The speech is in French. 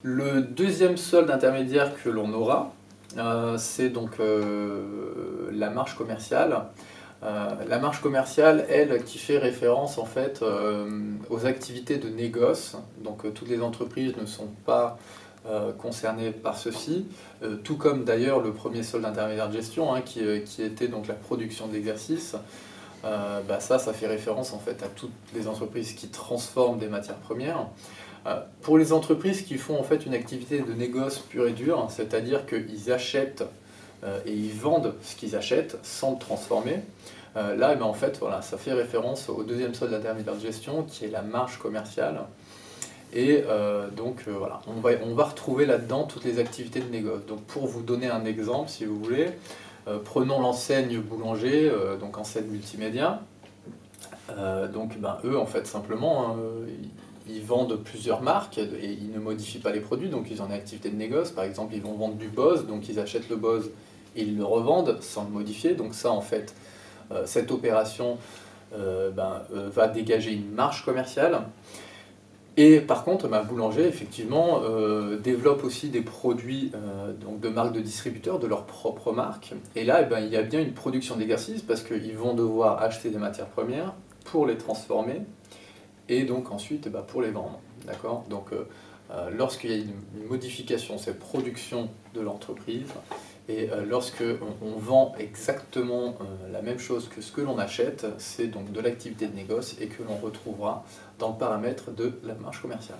Le deuxième solde intermédiaire que l'on aura, c'est donc la marge commerciale. La marge commerciale, elle, qui fait référence en fait aux activités de négoce. Donc toutes les entreprises ne sont pas concernées par ceci, tout comme d'ailleurs le premier solde intermédiaire de gestion, hein, qui était donc la production d'exercice. Ça fait référence en fait à toutes les entreprises qui transforment des matières premières. Pour les entreprises qui font en fait une activité de négoce pure et dure, c'est-à-dire qu'ils achètent et ils vendent ce qu'ils achètent sans le transformer, là en fait voilà, ça fait référence au deuxième solde intermédiaire de gestion qui est la marge commerciale. Et voilà, on va retrouver là-dedans toutes les activités de négoce. Donc pour vous donner un exemple, si vous voulez, prenons l'enseigne Boulanger, donc enseigne multimédia. Eux, en fait, simplement, hein, ils vendent plusieurs marques et ils ne modifient pas les produits, donc ils ont une activité de négoce. Par exemple, ils vont vendre du Bose, donc ils achètent le Bose et ils le revendent sans le modifier. Donc ça, en fait, cette opération va dégager une marge commerciale. Et par contre, Boulanger, effectivement, développe aussi des produits donc de marques de distributeurs, de leur propre marque. Et là, il y a bien une production d'exercice parce qu'ils vont devoir acheter des matières premières pour les transformer et donc ensuite pour les vendre. D'accord ? Donc lorsqu'il y a une modification, cette production de l'entreprise, et lorsque on vend exactement la même chose que ce que l'on achète, c'est donc de l'activité de négoce et que l'on retrouvera dans le paramètre de la marge commerciale.